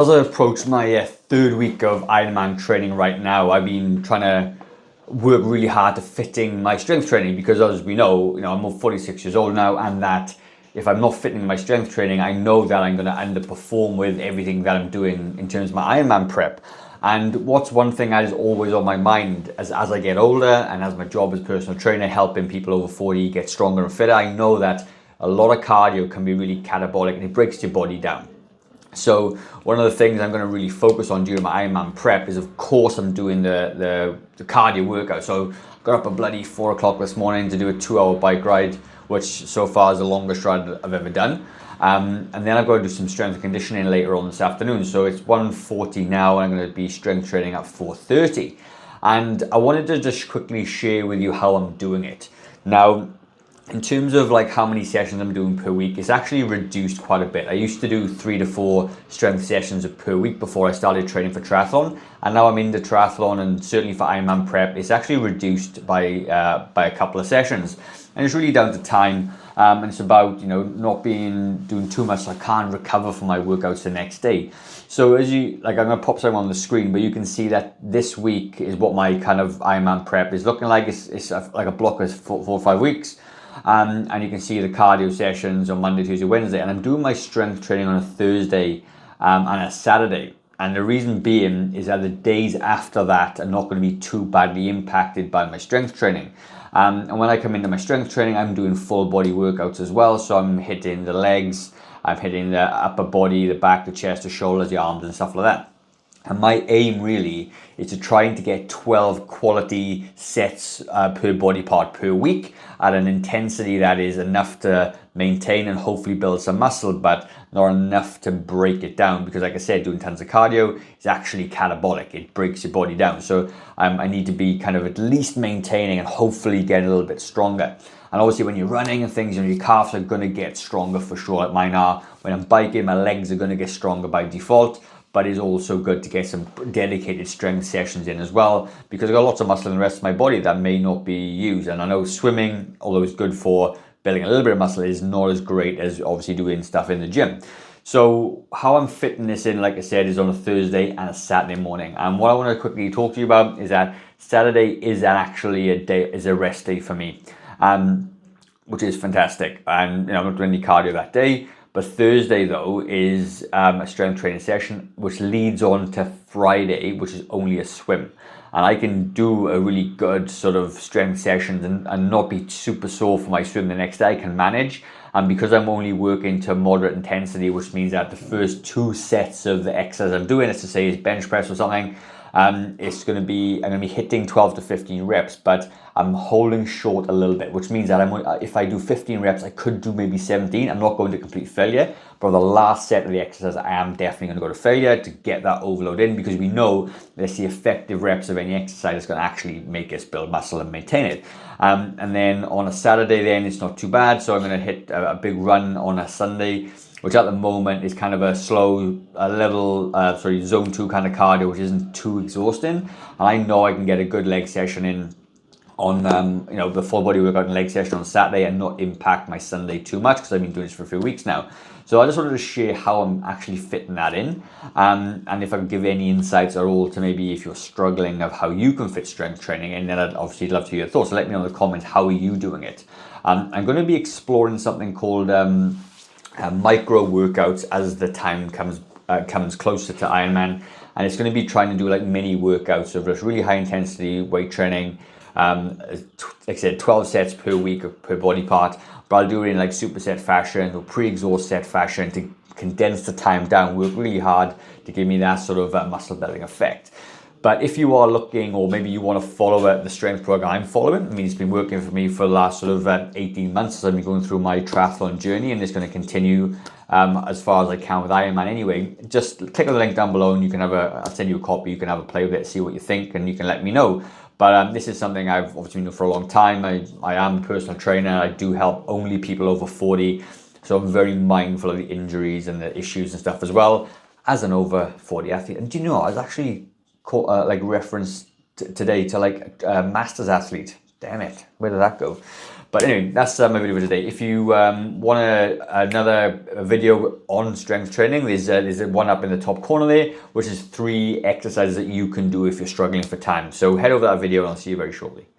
As I approach my third week of Ironman training right now, I've been trying to work really hard to fitting my strength training because, as we know, I'm 46 years old now, and that if I'm not fitting my strength training, I know that I'm going to underperform with everything that I'm doing in terms of my Ironman prep. And what's one thing that is always on my mind as I get older and as my job as personal trainer, helping people over 40 get stronger and fitter, I know that a lot of cardio can be really catabolic and it breaks your body down. So one of the things I'm going to really focus on during my Ironman prep is, of course, I'm doing the cardio workout. So I got up at bloody 4 o'clock this morning to do a 2-hour bike ride, which so far is the longest ride I've ever done. And then I've got to do some strength and conditioning later on this afternoon. So it's 1:40 now, and I'm going to be strength training at 4:30. And I wanted to just quickly share with you how I'm doing it. Now, in terms of like how many sessions I'm doing per week, it's actually reduced quite a bit. I used to do 3 to 4 strength sessions per week before I started training for triathlon, and now I'm in the triathlon, and certainly for Ironman prep, it's actually reduced by a couple of sessions, and it's really down to time. And it's about not doing too much so I can't recover from my workouts the next day. So as I'm going to pop something on the screen, but you can see that this week is what my kind of Ironman prep is looking like. It's like a block of 4 or 5 weeks. And you can see the cardio sessions on Monday, Tuesday, Wednesday, and I'm doing my strength training on a Thursday and a Saturday. And the reason being is that the days after that are not going to be too badly impacted by my strength training. And when I come into my strength training, I'm doing full body workouts as well. So I'm hitting the legs, I'm hitting the upper body, the back, the chest, the shoulders, the arms, and stuff like that. And my aim really is to try to get 12 quality sets per body part per week at an intensity that is enough to maintain and hopefully build some muscle, but not enough to break it down. Because like I said, doing tons of cardio is actually catabolic. It breaks your body down. So I need to be kind of at least maintaining and hopefully get a little bit stronger. And obviously when you're running and things, your calves are going to get stronger for sure, like mine are. When I'm biking, my legs are going to get stronger by default. But it's also good to get some dedicated strength sessions in as well, because I've got lots of muscle in the rest of my body that may not be used. And I know swimming, although it's good for building a little bit of muscle, is not as great as obviously doing stuff in the gym. So how I'm fitting this in, like I said, is on a Thursday and a Saturday morning. And what I want to quickly talk to you about is that Saturday is actually a rest day for me, which is fantastic. And I'm not doing any cardio that day. But Thursday, though, is a strength training session, which leads on to Friday, which is only a swim. And I can do a really good sort of strength session and not be super sore for my swim the next day. I can manage. And because I'm only working to moderate intensity, which means that the first 2 sets of the exercise I'm doing, let's just say is bench press or something, I'm going to be hitting 12 to 15 reps, but I'm holding short a little bit, which means that if I do 15 reps, I could do maybe 17. I'm not going to complete failure, but the last set of the exercise, I am definitely going to go to failure to get that overload in, because we know that's the effective reps of any exercise that's going to actually make us build muscle and maintain it. And then on a Saturday, then it's not too bad. So I'm going to hit a big run on a Sunday, which at the moment is kind of a slow zone 2 kind of cardio, which isn't too exhausting. And I know I can get a good leg session in on the full body workout and leg session on Saturday and not impact my Sunday too much, because I've been doing this for a few weeks now. So I just wanted to share how I'm actually fitting that in, and if I can give any insights at all to maybe if you're struggling of how you can fit strength training, and then I'd obviously love to hear your thoughts. So let me know in the comments, how are you doing it? I'm going to be exploring something called micro workouts as the time comes closer to Ironman, and it's going to be trying to do like mini workouts of just really high intensity weight training. Like I said, 12 sets per week or per body part, but I'll do it in like superset fashion or pre-exhaust set fashion to condense the time down, work really hard to give me that sort of muscle building effect. But if you are looking, or maybe you want to follow the strength program I'm following, I mean, it's been working for me for the last sort of 18 months as I've been going through my triathlon journey, and it's going to continue as far as I can with Ironman anyway. Just click on the link down below and you can I'll send you a copy, you can have a play with it, see what you think, and you can let me know. But this is something I've obviously been doing for a long time. I am a personal trainer. I do help only people over 40. So I'm very mindful of the injuries and the issues and stuff as well as an over 40 athlete. And do you know, I was actually referenced today to like a masters athlete Damn it, where did that go? But anyway, that's my video for today. If you want another video on strength training, there's one up in the top corner there, which is 3 exercises that you can do if you're struggling for time. So head over that video and I'll see you very shortly.